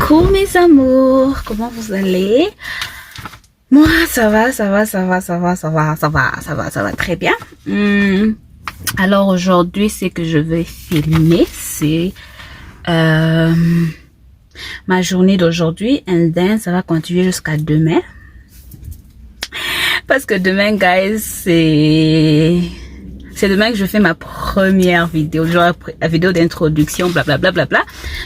Coucou mes amours, comment vous allez? Moi ça va très bien. Alors aujourd'hui ce que je vais filmer c'est ma journée d'aujourd'hui, and then ça va continuer jusqu'à demain. Parce que demain guys c'est demain que je fais ma première vidéo, genre la vidéo d'introduction, blablabla.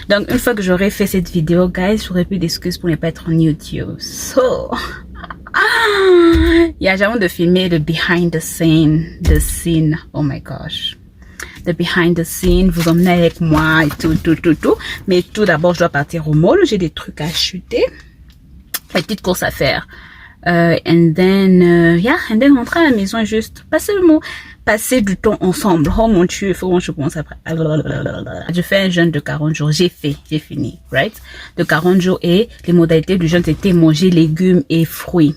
Donc une fois que j'aurai fait cette vidéo, guys, j'aurai plus d'excuses pour ne pas être en YouTube. So, il y a jamais de filmer le behind the scene, oh my gosh. The behind the scene, vous emmenez avec moi et tout. Mais tout d'abord, je dois partir au mall, j'ai des trucs à acheter, des petites courses à faire. And then rentrer à la maison et juste passer du temps ensemble. Oh mon Dieu, il faut que je commence après. Je fais un jeûne de 40 jours. J'ai fini, right? De 40 jours, et les modalités du jeûne, c'était manger légumes et fruits.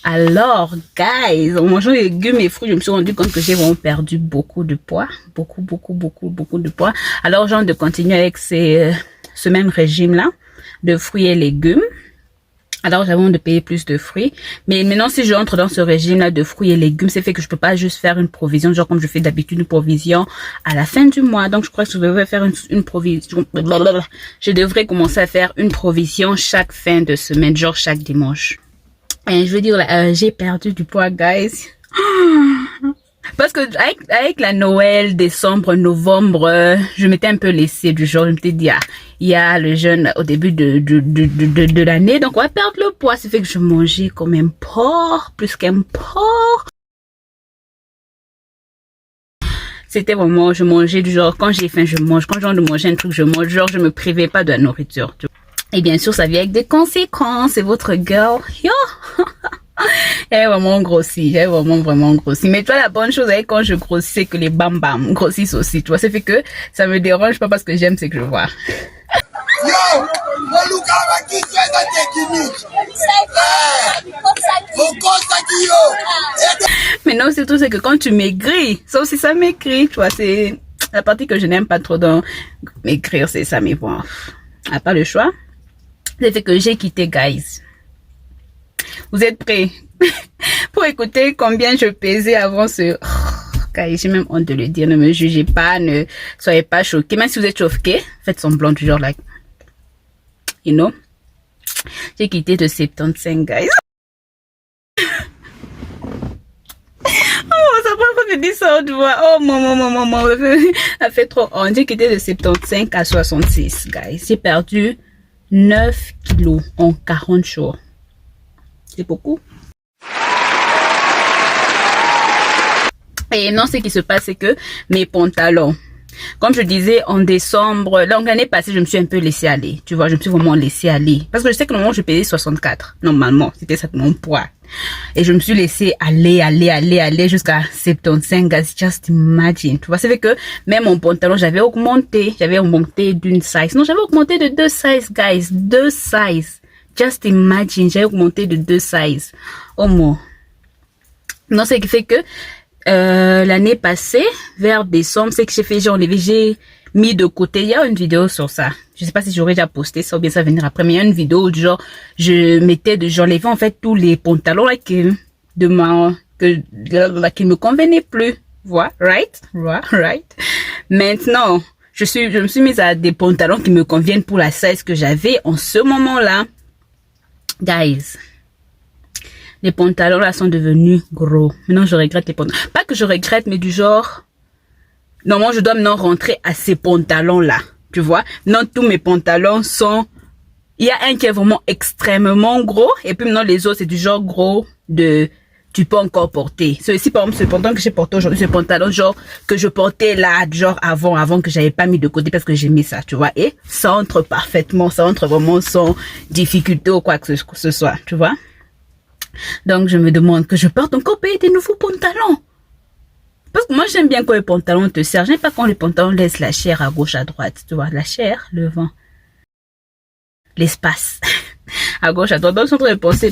Alors, guys, en mangeant les légumes et fruits, je me suis rendu compte que j'ai vraiment perdu beaucoup de poids. Beaucoup de poids. Alors, j'ai envie de continuer avec ce même régime-là de fruits et légumes. Alors j'avais envie de payer plus de fruits, mais maintenant si je entre dans ce régime là de fruits et légumes, c'est fait que je peux pas juste faire une provision, genre comme je fais d'habitude, une provision à la fin du mois. Donc je crois que je devrais faire une provision, je devrais commencer à faire une provision chaque fin de semaine, genre chaque dimanche. Et je veux dire, j'ai perdu du poids, guys. Parce que avec la Noël, décembre, novembre, je m'étais un peu laissée du genre, je m'étais dit, il y a le jeûne au début de l'année, donc on va perdre le poids. C'est fait que je mangeais comme un porc, plus qu'un porc. C'était vraiment, je mangeais du genre, quand j'ai faim, je mange. Quand j'ai envie de manger un truc, je mange. Genre, je me privais pas de la nourriture. Et bien sûr, ça vient avec des conséquences. C'est votre girl. Yo! J'avais vraiment grossi, vraiment grossi. Mais tu vois, la bonne chose avec quand je grossis, c'est que les bam grossissent aussi. Tu vois, ça fait que ça me dérange pas parce que j'aime ce que je vois. Yo, mais non, c'est tout, c'est que quand tu maigris, ça aussi ça maigrit, tu vois, c'est la partie que je n'aime pas trop dans maigrir, c'est ça, mais bon, on n'a pas le choix. C'est fait que j'ai quitté, guys. Vous êtes prêts pour écouter combien je pesais avant ce... Guys, j'ai même honte de le dire, ne me jugez pas, ne soyez pas choqués. Même si vous êtes choqués, faites semblant du genre, like, you know. J'ai quitté de 75, guys. Oh, ça prend que je dis ça, tu vois. Oh, maman, ça fait trop honte. J'ai quitté de 75 à 66, guys. J'ai perdu 9 kilos en 40 jours. C'est beaucoup. Et non, ce qui se passe, c'est que mes pantalons, comme je disais en décembre, donc l'année passée, je me suis un peu laissé aller. Tu vois, je me suis vraiment laissé aller. Parce que je sais que normalement, je pesais 64. Normalement, c'était ça mon poids. Et je me suis laissé aller jusqu'à 75, guys. Just imagine. Tu vois, c'est fait que même mon pantalon, j'avais augmenté d'une size. Non, j'avais augmenté de 2 sizes, guys. 2 sizes. Just imagine, j'ai augmenté de 2 sizes. Oh mon. Non, ce qui fait que l'année passée, vers décembre, c'est que j'ai fait, j'ai mis de côté. Il y a une vidéo sur ça. Je sais pas si j'aurais déjà posté ça ou bien ça va venir après. Mais il y a une vidéo du genre, j'enlevais en fait tous les pantalons là qui me convenaient plus. Voilà, right? Maintenant, je me suis mise à des pantalons qui me conviennent pour la size que j'avais en ce moment-là. Guys, les pantalons là sont devenus gros. Maintenant, je regrette les pantalons. Pas que je regrette, mais du genre, normalement, je dois maintenant rentrer à ces pantalons là. Tu vois? Non, tous mes pantalons sont, il y a un qui est vraiment extrêmement gros. Et puis maintenant, les autres, c'est du genre gros tu peux encore porter. Ceci, par exemple, ce pantalon que j'ai porté aujourd'hui, ce pantalon genre que je portais là, genre avant que j'avais pas mis de côté parce que j'ai mis ça, tu vois. Et ça entre parfaitement, ça entre vraiment sans difficulté ou quoi que ce soit, tu vois. Donc, je me demande que je porte encore payer des nouveaux pantalons. Parce que moi, j'aime bien quand les pantalons te servent. J'aime pas quand les pantalons laissent la chair à gauche, à droite, tu vois. La chair, le vent, l'espace. À gauche, à droite. Donc, je suis en train de penser,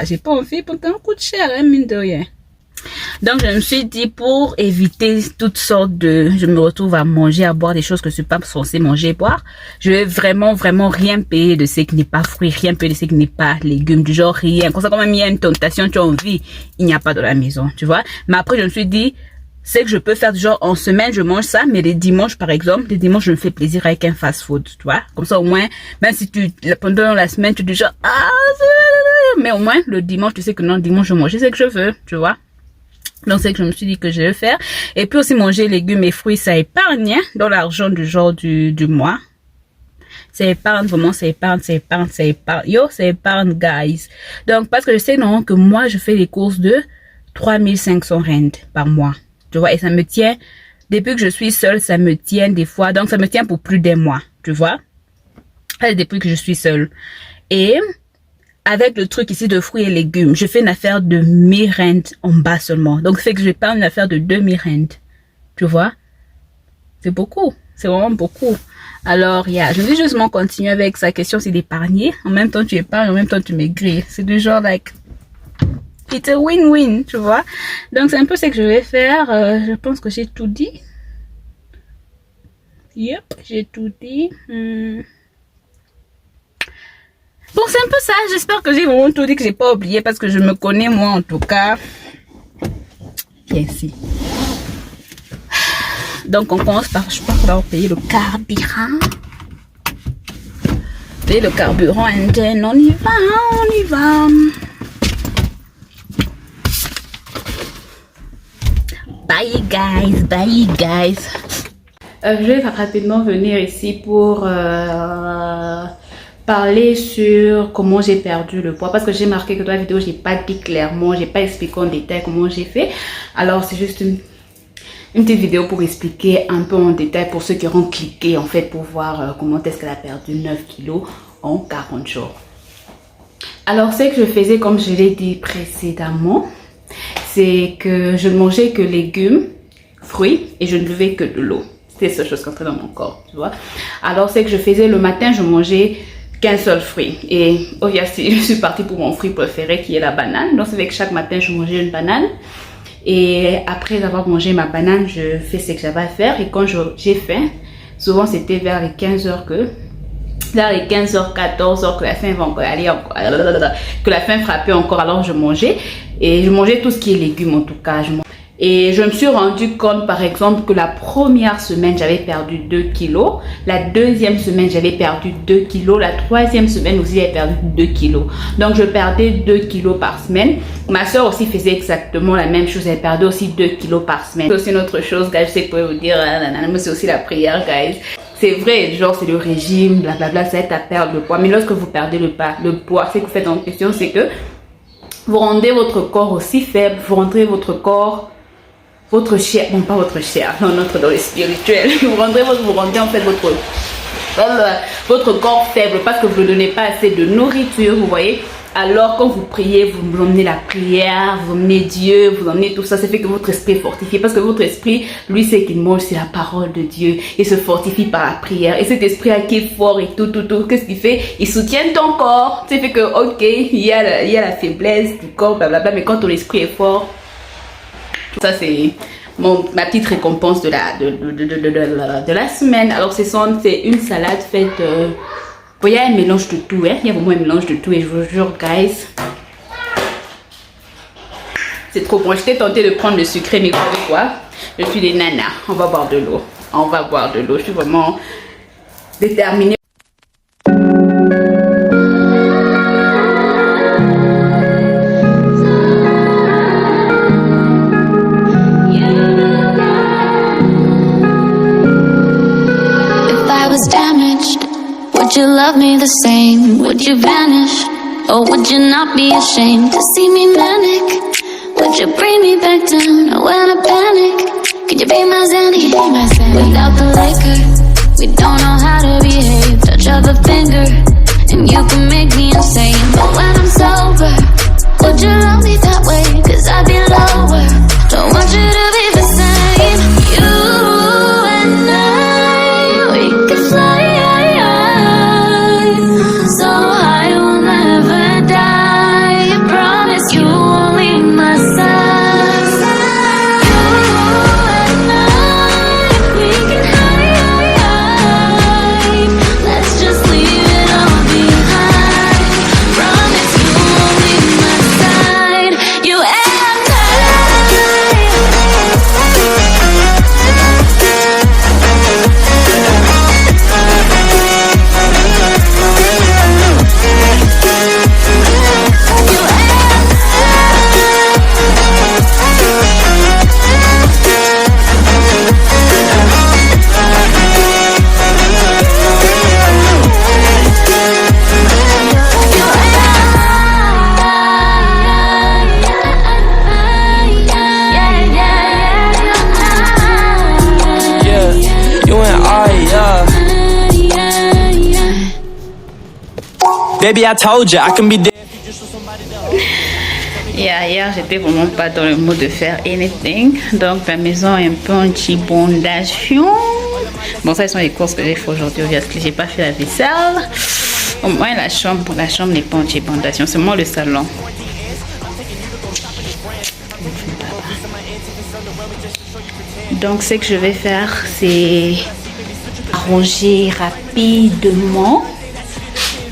j'ai pas envie, le pantalon coûte cher, hein, mine de rien. Donc, je me suis dit, pour éviter toutes sortes de... Je me retrouve à manger, à boire des choses que je suis pas censée manger et boire. Je vais vraiment rien payer de ce qui n'est pas fruit, rien payer de ce qui n'est pas légumes, du genre rien. Comme ça, quand même, il y a une tentation, tu as envie, il n'y a pas de la maison, tu vois. Mais après, je me suis dit, c'est que je peux faire du genre, en semaine, je mange ça, mais les dimanches, par exemple, les dimanches, je me fais plaisir avec un fast-food, tu vois. Comme ça, au moins, même si pendant la semaine, tu dis genre, mais au moins, le dimanche, tu sais que non, le dimanche, je mange ce que je veux, tu vois. Donc, c'est que je me suis dit que je vais faire. Et puis aussi, manger légumes et fruits, ça épargne, hein, dans l'argent du genre du mois. Ça épargne, vraiment, ça épargne. Yo, ça épargne, guys. Donc, parce que je sais, non, que moi, je fais les courses de 3500 rand par mois. Tu vois, et ça me tient, depuis que je suis seule, ça me tient des fois. Donc, ça me tient pour plus d'un mois, tu vois. Depuis que je suis seule. Et avec le truc ici de fruits et légumes, je fais une affaire de 1000 rand en bas seulement. Donc, ça fait que je vais pas une affaire de 2000 rand. Tu vois? C'est beaucoup. C'est vraiment beaucoup. Alors, je vais justement continuer avec sa question, c'est d'épargner. En même temps, tu épargnes, en même temps, tu maigris. C'est du genre, like, it's a win-win, tu vois. Donc, c'est un peu ce que je vais faire. Je pense que j'ai tout dit. Yep, j'ai tout dit. Bon, c'est un peu ça. J'espère que j'ai vraiment tout dit, que j'ai pas oublié, parce que je me connais, moi, en tout cas. Bien, si. Donc, on commence par, je pense qu'on va payer le carburant. Payer le carburant, and then on y va. Bye, guys. Je vais rapidement venir ici pour parler sur comment j'ai perdu le poids, parce que j'ai marqué que dans la vidéo j'ai pas dit clairement, j'ai pas expliqué en détail comment j'ai fait. Alors c'est juste une petite vidéo pour expliquer un peu en détail pour ceux qui auront cliqué en fait pour voir comment est-ce qu'elle a perdu 9 kilos en 40 jours. Alors c'est que je faisais, comme je l'ai dit précédemment, c'est que je ne mangeais que légumes, fruits, et je ne buvais que de l'eau. C'était la seule chose qui entrait dans mon corps, tu vois. Alors c'est que je faisais le matin, je mangeais qu'un seul fruit. Et obviously, je suis partie pour mon fruit préféré qui est la banane. Donc c'est vrai que chaque matin, je mangeais une banane. Et après avoir mangé ma banane, je fais ce que j'avais à faire. Et quand j'ai faim, souvent c'était vers les 15h vers les 15h, 14h, que la faim va encore aller encore, que la faim frappait encore, alors je mangeais. Et je mangeais tout ce qui est légumes en tout cas. Et je me suis rendu compte par exemple que la première semaine j'avais perdu 2 kilos, la deuxième semaine j'avais perdu 2 kilos, la troisième semaine aussi j'avais perdu 2 kilos. Donc je perdais 2 kilos par semaine. Ma soeur aussi faisait exactement la même chose, elle perdait aussi 2 kilos par semaine. C'est aussi une autre chose, guys, je sais que vous pouvez vous dire, mais c'est aussi la prière, guys. C'est vrai, genre c'est le régime, blablabla, ça aide à perdre le poids. Mais lorsque vous perdez le poids, ce que vous faites en question, c'est que vous rendez votre corps aussi faible, vous rendez votre corps, votre chair, bon pas votre chair, non, notre dans le spirituel, vous rendez en fait votre corps faible parce que vous ne donnez pas assez de nourriture, vous voyez. Alors quand vous priez, vous emmenez la prière, vous emmenez Dieu, vous emmenez tout ça, ça fait que votre esprit est fortifié parce que votre esprit, lui, c'est qu'il mange, c'est la parole de Dieu, il se fortifie par la prière et cet esprit qui est fort et tout, qu'est-ce qu'il fait? Il soutient ton corps, ça fait que ok, il y a la faiblesse du corps, blablabla, mais quand ton esprit est fort, ça c'est ma petite récompense de la semaine. Alors c'est une salade faite, il y a un mélange de tout, hein? Il y a vraiment un mélange de tout et je vous jure guys, c'est trop bon. J'étais tentée de prendre le sucré, mais vous savez quoi, je suis des nanas, on va boire de l'eau, je suis vraiment déterminée. Would you love me the same? Would you vanish? Or would you not be ashamed to see me manic? Would you bring me back down when I panic? Could you be my Zanny? Without the liquor, we don't know how to behave. Touch of a finger, and you can make me insane. But when I'm sober, would you love me that way? Cause I'd be lower. Don't want you to be the same. You and I, we could fly. Baby, I told you I can be there. Hier, j'étais vraiment pas dans le mood de faire anything. Donc, la maison est un peu en chibondation. Bon, ça, ce sont les courses que j'ai fait aujourd'hui. Parce que j'ai pas fait la vaisselle. Au moins, la chambre n'est pas en chibondation. C'est moi le salon. Donc, ce que je vais faire, c'est arranger rapidement.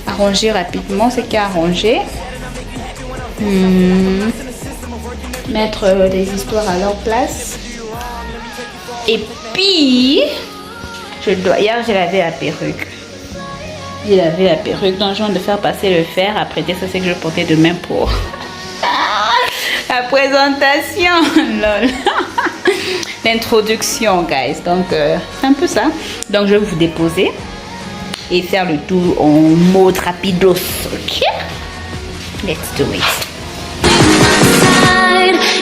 Arranger rapidement ce qu'il y a à arranger. Mettre les histoires à leur place. Et puis, hier, j'ai lavé la perruque. J'ai lavé la perruque. Donc, je viens de faire passer le fer. Après, ça, c'est que je portais demain pour la présentation. Lol. L'introduction, guys. Donc, c'est un peu ça. Donc, je vais vous déposer et faire le tour en mode rapidos. Ok? Let's do it.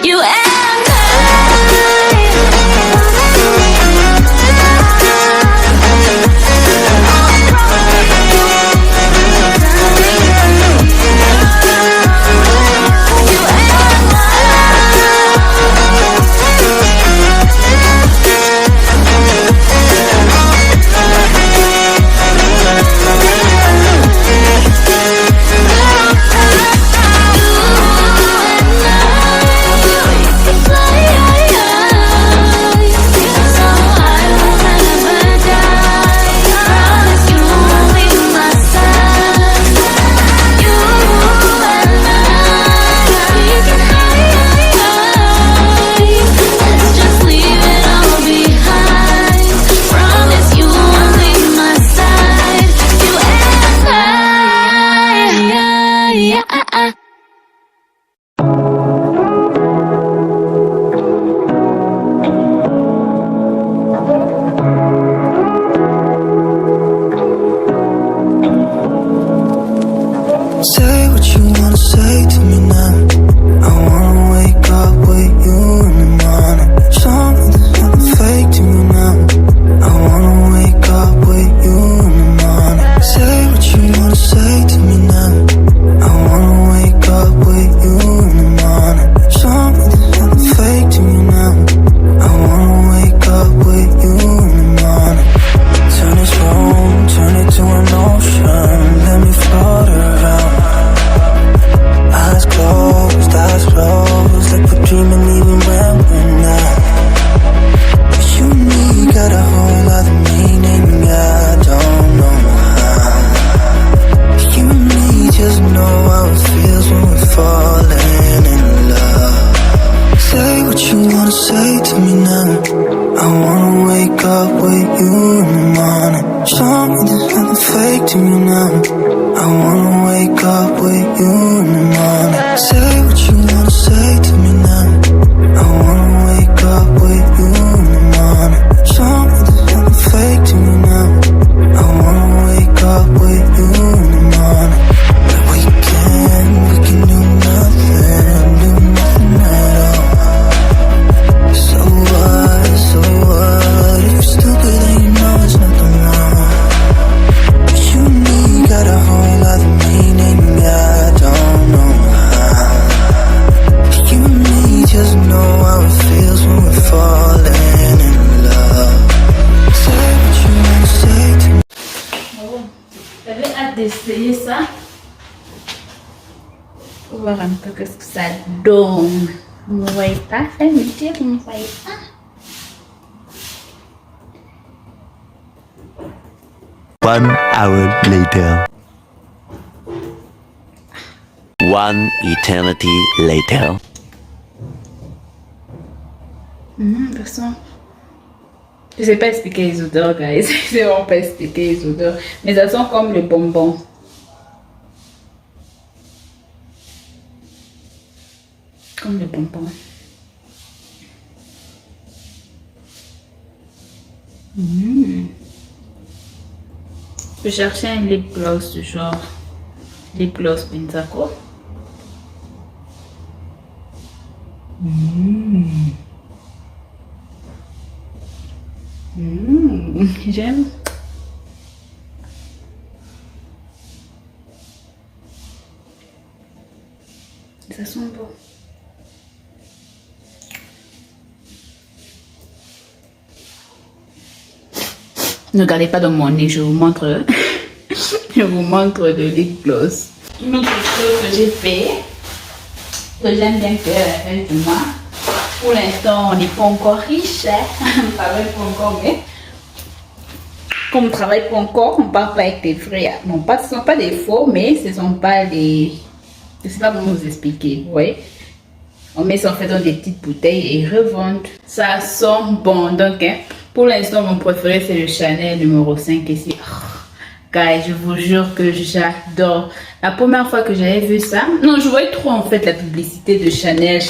You d'essayer ça pour voir un peu qu'est-ce que ça donne. Vous ne voyez pas, ça me dit, vous ne voyez pas. One hour later. One eternity later. De toute façon, je sais pas expliquer les odeurs, guys. Je sais vraiment pas expliquer les odeurs. Mais elles sont comme le bonbon. Comme le bonbon. Je cherchais un lip gloss du genre lip gloss Pensaco. J'aime. Ne regardez pas dans mon nez, je vous montre. Je vous montre le lip gloss. Une autre chose que j'ai fait, que j'aime bien faire à la fin du mois. Pour l'instant, on n'est pas encore riche, hein? On ne travaille pas encore, mais comme on ne travaille pas encore, on ne part pas avec des vrais. Non, pas, ce ne sont pas des faux, mais ce ne sont pas des... Je ne sais pas comment vous expliquer, vous voyez. On met ça en fait dans des petites bouteilles et revendent. Ça sent bon, donc hein, pour l'instant, mon préféré c'est le Chanel numéro 5 ici. Guys, je vous jure que j'adore. La première fois que j'avais vu ça, non, je voyais trop en fait la publicité de Chanel,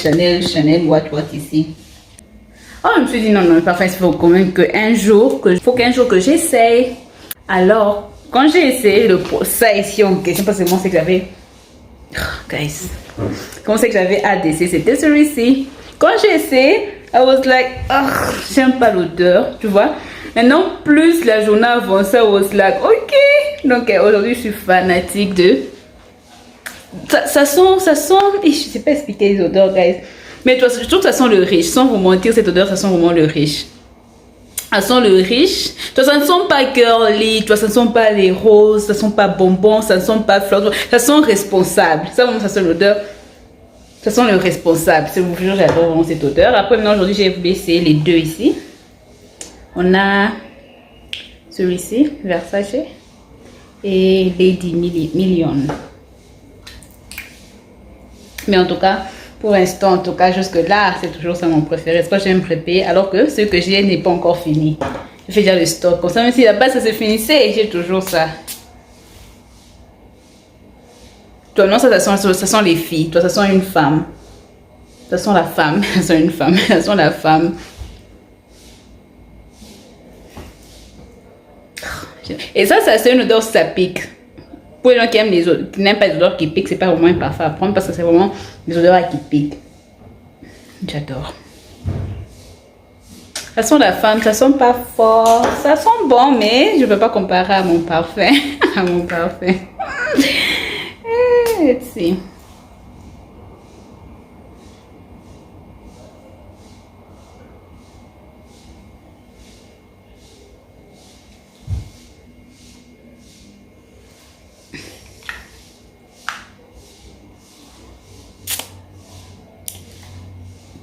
what ici. Oh, je me suis dit non, parfois il faut quand même qu'un jour que j'essaye. Alors, quand j'ai essayé ça ici en question, parce que moi c'est que j'avais, guys, comment c'est que j'avais ADC, c'était celui-ci. Quand j'ai essayé, I was like, oh, j'aime pas l'odeur, tu vois. Maintenant, plus la journée avançait, I was like, ok. Donc aujourd'hui, je suis fanatique de... Ça sent, je sais pas expliquer les odeurs, guys. Mais je trouve que ça sent le riche. Sans vous mentir, cette odeur, ça sent vraiment le riche. Ça sent le riche. Ça ne sent pas girly, ça ne sent pas les roses, ça ne sent pas bonbon, ça ne sent pas fleur. Ça sent responsable. Ça, vraiment, ça sent l'odeur. Ça sent le responsable. Je vous jure, j'adore vraiment cette odeur. Après, maintenant, aujourd'hui, j'ai voulu essayer les deux ici. On a celui-ci, Versace, et Lady Million. Mais en tout cas, pour l'instant, en tout cas, jusque là, c'est toujours ça mon préféré. C'est pas que j'aime prépare, alors que ce que j'ai n'est pas encore fini. Je fais déjà le stock. Comme ça, même si là-bas ça se finissait, j'ai toujours ça. Toi, non, ça sent les filles. Toi, ça sent une femme. Ça sent la femme. Ça sent une femme. Ça sent la femme. Et ça c'est une odeur, ça pique. Pour les gens qui aiment les odeurs, qui n'aiment pas les odeurs qui piquent, c'est pas vraiment un parfum à prendre parce que c'est vraiment des odeurs qui piquent. J'adore. Ça sent la femme, ça sent pas fort, ça sent bon, mais je ne peux pas comparer à mon parfum. À mon parfum. Let's see.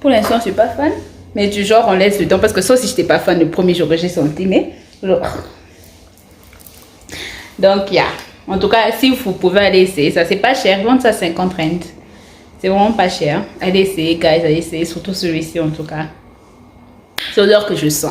Pour l'instant, je suis pas fan, mais du genre, on laisse le temps parce que ça aussi, je n'étais pas fan le premier jour que j'ai senti, mais donc, yeah. En tout cas, si vous pouvez aller essayer, ça c'est pas cher, vendre ça 50 rand. C'est vraiment pas cher. Allez essayer, guys, allez essayer, surtout celui-ci en tout cas. C'est l'odeur que je sens.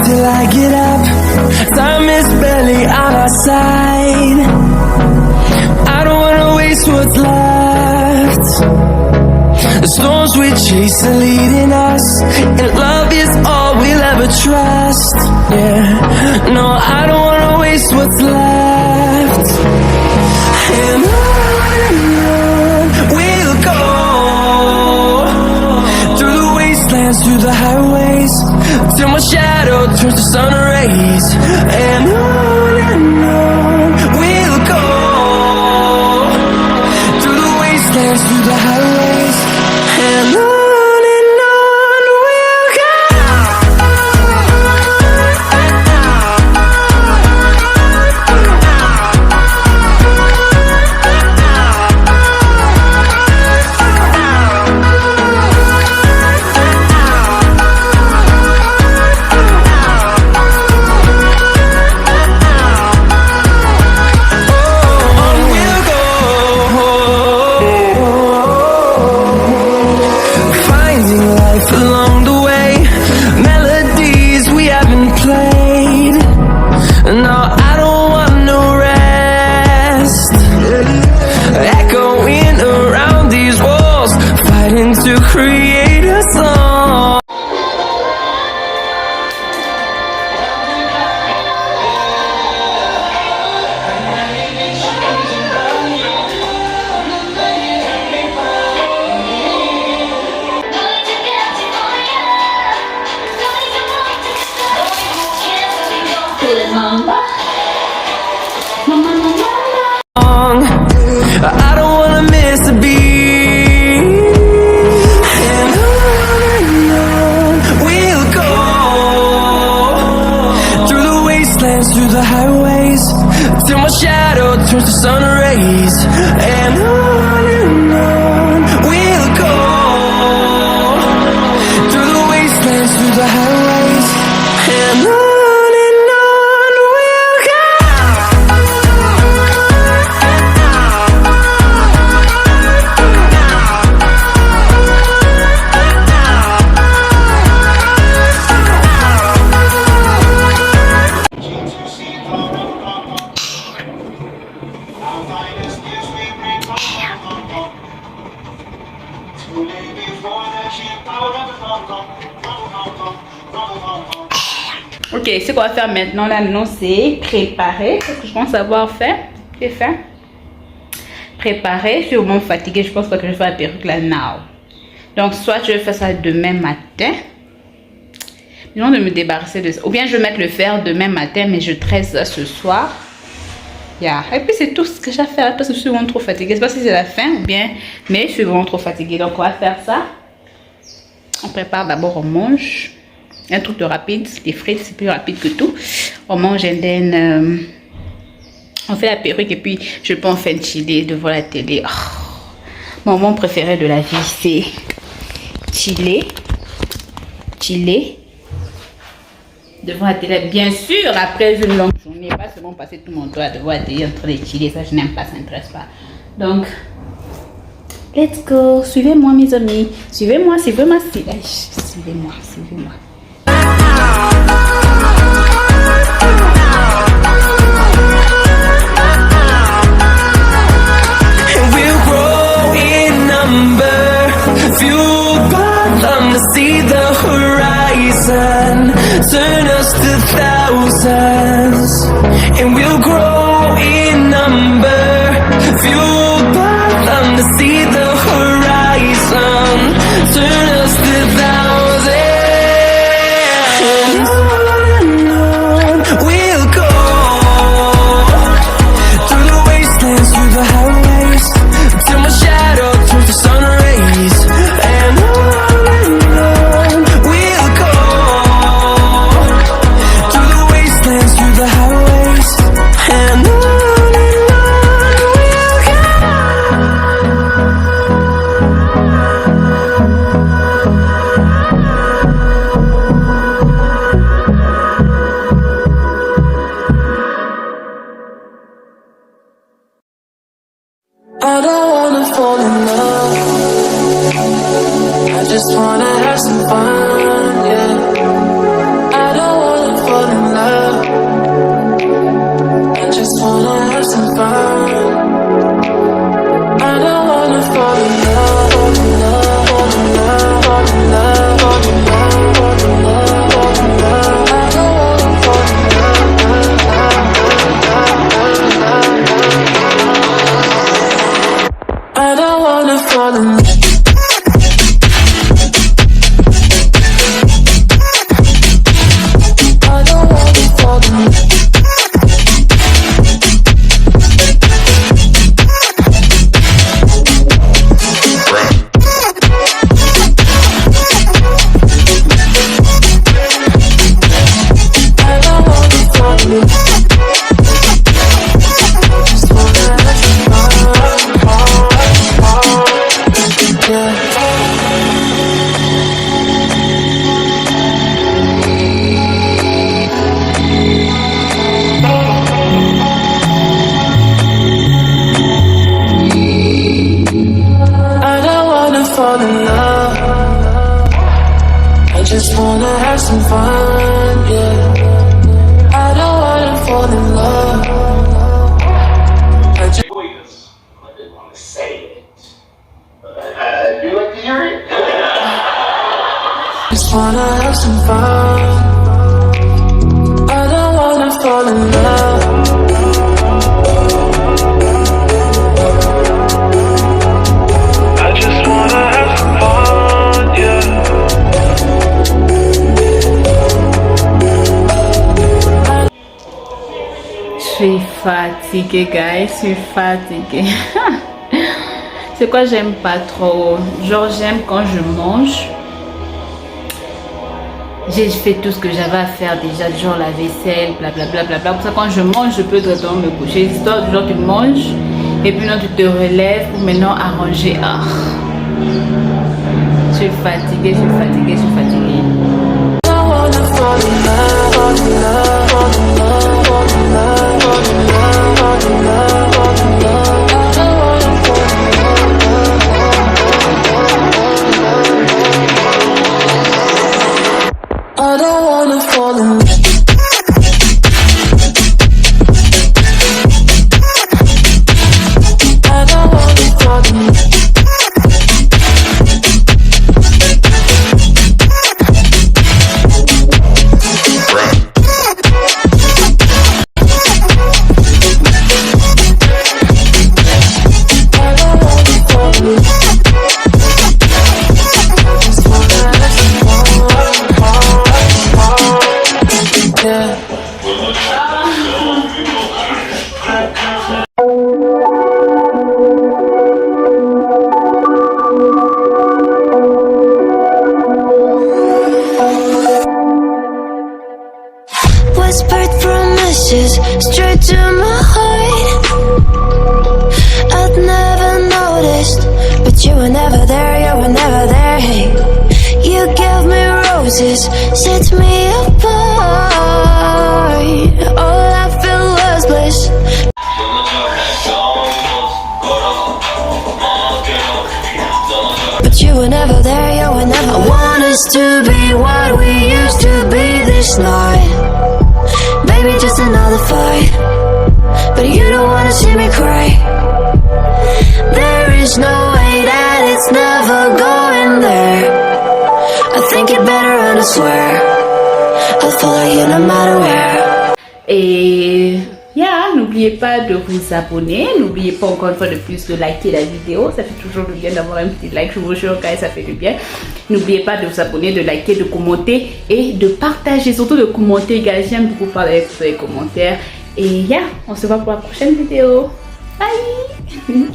Till I get up, time is barely on our side. I don't wanna waste what's left. The storms we chase are leading us, and love is all we'll ever trust. Yeah, no, I don't wanna waste what's left. And on we'll go, through the wastelands, through the highways, till my shadow turns to sun rays. And on we'll go, through the wastelands, through the highways. And on we'll go. I don't wanna miss a beat. And on we'll go, through the wastelands, through the highways, till my shadow turns to sun rays. And on we'll go, through the wastelands, through the highways. And on we'll go. Ok, ce qu'on va faire maintenant, là, maintenant, c'est préparer. Qu'est-ce que je pense avoir fait? J'ai fait. Préparer. Je suis vraiment fatiguée. Je pense pas que je vais faire la perruque là, now. Donc, soit je vais faire ça demain matin. Disons de me débarrasser de ça. Ou bien je vais mettre le fer demain matin, mais je tresse ça ce soir. Yeah. Et puis, c'est tout ce que j'ai à faire parce que je suis vraiment trop fatiguée. Je sais pas si c'est la fin ou bien, mais je suis vraiment trop fatiguée. Donc, on va faire ça. On prépare d'abord, on mange. Un truc de rapide, des frites, c'est plus rapide que tout. On mange and then on fait la perruque et puis je peux enfin chiller devant la télé. Oh. Mon moment préféré de la vie, c'est chiller devant la télé. Bien sûr, après une longue journée, pas seulement passer tout mon temps devant la télé en train de chiller, ça je n'aime pas, ça m'intéresse pas. Donc, let's go, suivez-moi mes amis, suivez-moi, suivez-moi. We'll grow in number, fueled by them to see the horizon, turn us to thousands. And we'll grow in number, fueled by them to see the horizon, turn us to thousands. And on we'll go, through the wastelands, through the highways, till my shadow turns to sun rays. And on we'll go, through the wastelands, through the highways. And on we'll go. I don't wanna fall in love, I just wanna have some fun, yeah. I don't wanna fall in love, I just wanna have some fun. I don't wanna fall in love, fall in love, fall in love, fall in love, fall in love, fall in love, fall in love. I don't wanna fall in love, I don't wanna fall in love. I don't wanna fall in love. I don't wanna fall in love. Just wanna have some fun, yeah. I don't wanna fall in love, I just wanna have some fun, yeah. I don't wanna fall in love, I just Lawyers. I didn't want to say it. Do you like to hear it? wanna have some fun. I don't wanna fall in love. I just wanna have some fun, yeah. suis fatiguée, guys. Je suis fatiguée. C'est quoi j'aime pas trop? Genre, j'aime quand je mange. J'ai fait tout ce que j'avais à faire déjà, genre la vaisselle, blablabla. Pour ça, quand je mange, je peux directement me coucher. Histoire du genre, tu manges et puis non, tu te relèves pour maintenant arranger. Ah. Je suis fatiguée, je suis fatiguée, je suis fatiguée. I don't wanna fall in love. I don't wanna fall in love. Whispered promises straight to my heart. I'd never noticed, but you were never there, you were never there. Hey, you gave me roses, set me apart. All I feel was bliss. But you were never there, you were never. I want us to be what we used to be this night. Baby, just another fight, but you don't wanna see me cry. There is no way that it's never going there. I think it better and I swear I'll follow you no matter where. Et n'oubliez pas de vous abonner, n'oubliez pas encore une fois de plus de liker la vidéo, ça fait toujours du bien d'avoir un petit like, je vous jure guys, ça fait du bien. N'oubliez pas de vous abonner, de liker, de commenter et de partager, surtout de commenter guys, j'aime beaucoup parler avec vous dans les commentaires. Et on se voit pour la prochaine vidéo, bye.